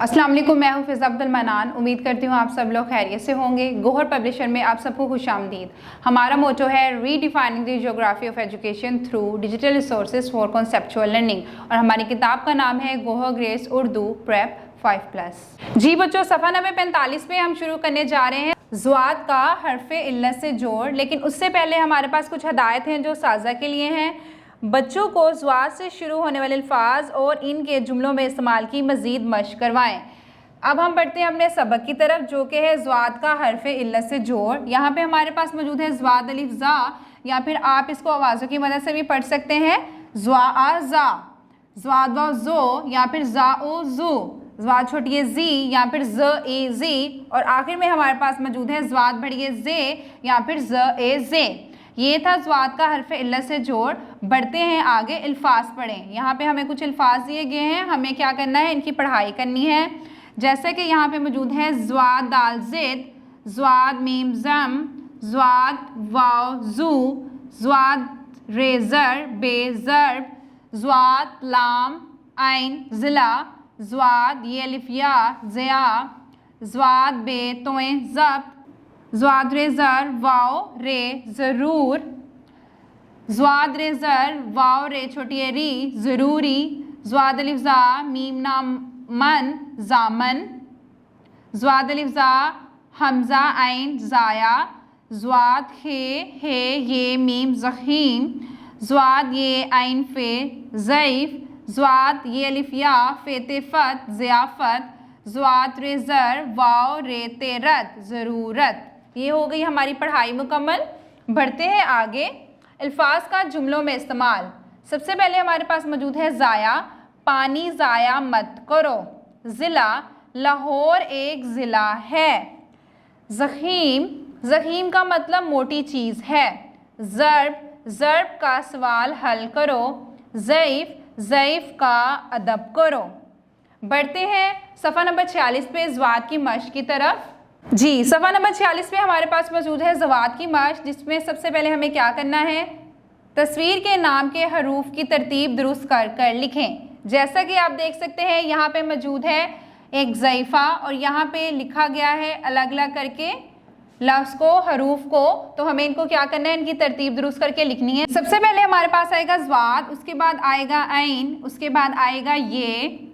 अस्सलाम वालेकुम, मैं हूँ फ़िज़ा अब्दुल मनान। उम्मीद करती हूँ आप सब लोग खैरियत से होंगे। गोहर पब्लिशर में आप सबको खुशामदीद। हमारा मोटो है redefining the geography of education through digital resources for conceptual learning, और हमारी किताब का नाम है गोहर ग्रेस उर्दू प्रेप 5+। जी बच्चों, सफ़ा नंबर 45 पे हम शुरू करने जा रहे हैं ज़ुआत का हर्फ़े इल्लत से जोड़। लेकिन उससे पहले हमारे पास कुछ हदायत हैं जो साज़ा के लिए हैं। बच्चों को ज़ुआत से शुरू होने वाले अल्फाज और इनके जुमलों में इस्तेमाल की मज़ीद मश्क करवाएं। अब हम बढ़ते हैं अपने सबक की तरफ, जो कि है ज़ुआत का हर्फ़े इल्लत से जोड़। यहाँ पे हमारे पास मौजूद है ज़्वाद अलिफ ज़ा, या फिर आप इसको आवाज़ों की मदद से भी पढ़ सकते हैं। ज़्वा आ ज़ा, ज़्वाद वाव ज़ो, या फिर ज़ा ओ ज़ू, ज़्वाद छोटी ज़ी, या फिर ज़ ए ज़ी, और आखिर में हमारे पास मौजूद है ज़्वाद बड़ी ज़े, या फिर ज़ ए ज़े। ये था ज़ुआत का हर्फ़े इल्लत से जोड़। बढ़ते हैं आगे, अल्फाज पढ़ें। यहाँ पे हमें कुछ अल्फाज दिए गए हैं, हमें क्या करना है, इनकी पढ़ाई करनी है। जैसे कि यहाँ पे मौजूद है ज़्वाद दाल ज़िद, ज़्वाद मीम ज़म, ज़्वाद वाव ज़ू, ज़्वाद रेज़र बे ज़र्ब, ज़्वाद लाम आइन ज़िला, ज़्वाद ये अलिफ या ज़िया, ज़्वाद बे तोए ज़ब्त, ज़्वाद रेज़र वाव रे ज़रूर, ज़्वाद रेज़र वाव रे छोटी री ज़रूरी, ज़्वाद अलिफ ज़ा मीम नाम मन ज़ामन, ज़्वाद अलिफ ज़ा हमज़ा आइन ज़ाया, ज़्वाद हे ये मीम ज़ख़ीम, ज़्वाद ये आइन फ़े ज़ईफ़, ज़्वाद ये अलिफ या फ़े ते फ़त ज़ियाफ़त, ज़्वाद रेज़र वाव रे ते रत ज़रूरत। ये हो गई हमारी पढ़ाई मुकम्मल। बढ़ते हैं आगे, अल्फाज का जुमलों में इस्तेमाल। सबसे पहले हमारे पास मौजूद है ज़ाया, पानी ज़ाया मत करो। ज़िला, लाहौर एक ज़िला है। ज़ख़ीम, ज़ख़ीम का मतलब मोटी चीज़ है। ज़र्ब, ज़र्ब का सवाल हल करो। ज़ईफ़, ज़ईफ़ का अदब करो। बढ़ते हैं सफ़ा नंबर 46 पे ज़वाद की मश्क की तरफ। जी, सफ़ा नंबर 46 पे हमारे पास मौजूद है ज़वाद की मश्क, जिसमें सबसे पहले हमें क्या करना है, तस्वीर के नाम के हरूफ की तरतीब दुरुस्त कर कर लिखें। जैसा कि आप देख सकते हैं यहाँ पे मौजूद है एक ज़ईफ़ा, और यहाँ पे लिखा गया है अलग अलग करके लफ्ज़ को, हरूफ को। तो हमें इनको क्या करना है, इनकी तरतीब दुरुस्त करके लिखनी है। सबसे पहले हमारे पास आएगा ज़वाद, उसके बाद आएगा आइन, उसके बाद आएगा ये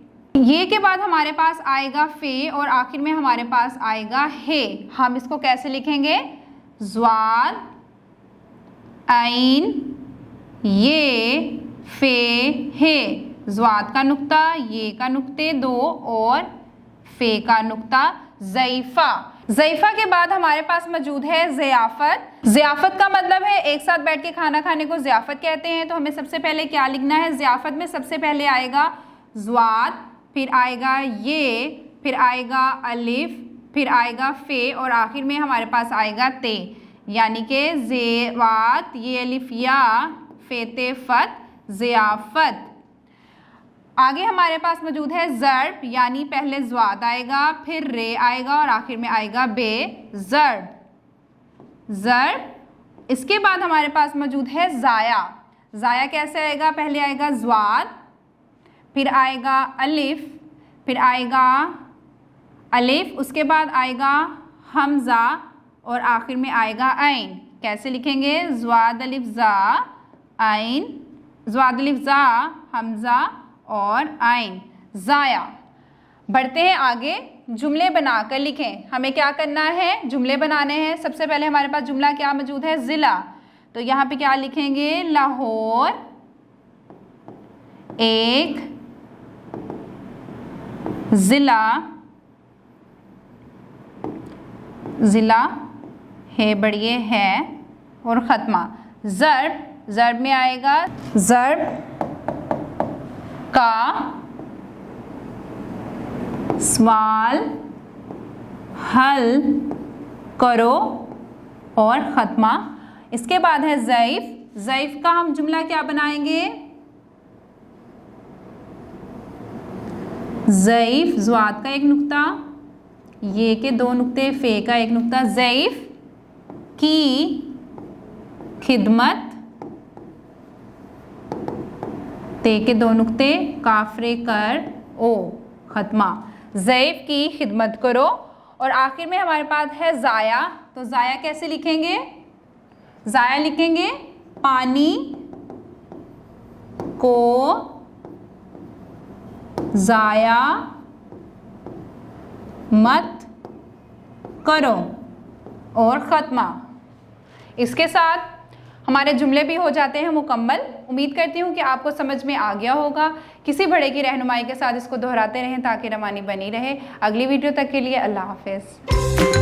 के बाद हमारे पास आएगा फ़े, और आखिर में हमारे पास आएगा हे। हम इसको कैसे लिखेंगे, ज़वाद आइन ये फ़े हे। ज़वाद का नुक्ता, ये का नुक्ते दो, और फ़े का नुक्ता। ज़ईफ़ा, ज़ईफ़ा के बाद हमारे पास मौजूद है ज़ियाफ़त। ज़ियाफ़त का मतलब है एक साथ बैठ के खाना खाने को ज़ियाफ़त कहते हैं। तो हमें सबसे पहले क्या लिखना है, ज़ियाफ़त में सबसे पहले आएगा ज़वाद, फिर आएगा ये, फिर आएगा अलिफ, फिर आएगा फ़े, और आखिर में हमारे पास आएगा ते, यानी कि ज़ेवात ये अलिफ या फ़े ते फ़त ज़ियाफ़त। आगे हमारे पास मौजूद है ज़र्ब, यानी पहले ज़वाद आएगा, फिर रे आएगा, और आखिर में आएगा बे ज़र्ब, ज़र्ब। इसके बाद हमारे पास मौजूद है ज़ाया। ज़ाया कैसे आएगा, पहले आएगा ज़वाद, फिर आएगा अलिफ, फिर आएगा अलिफ, उसके बाद आएगा हमज़ा, और आखिर में आएगा आइन। कैसे लिखेंगे, ज़वाद अलिफ ज़ा आइन, ज़वाद अलिफ ज़ा हमज़ा और आइन, ज़ाया। बढ़ते हैं आगे, जुमले बनाकर लिखें। हमें क्या करना है, जुमले बनाने हैं। सबसे पहले हमारे पास जुमला क्या मौजूद है, ज़िला। तो यहाँ पे क्या लिखेंगे, लाहौर एक ज़िला, ज़िला है बड़िए है, और ख़त्मा। ज़र्ब, ज़र्ब में आएगा ज़र्ब का सवाल हल करो, और ख़त्मा। इसके बाद है ज़ईफ़, ज़ईफ़ का हम जुमला क्या बनाएंगे, ज़ईफ़, ज़वाद का एक नुक्ता, ये के दो नुक्ते, फ़े का एक नुक्ता। ज़ईफ़ की खिदमत, ते के दो नुक्ते, काफरे कर ओ, ख़त्मा। ज़ईफ़ की खिदमत करो। और आखिर में हमारे पास है ज़ाया, तो ज़ाया कैसे लिखेंगे? ज़ाया लिखेंगे पानी को ज़ाया मत करो। और ख़त्मा। इसके साथ हमारे जुमले भी हो जाते हैं मुकम्मल। उम्मीद करती हूँ कि आपको समझ में आ गया होगा। किसी बड़े की रहनुमाई के साथ इसको दोहराते रहें ताकि रवानी बनी रहे। अगली वीडियो तक के लिए अल्लाह हाफ़िज़।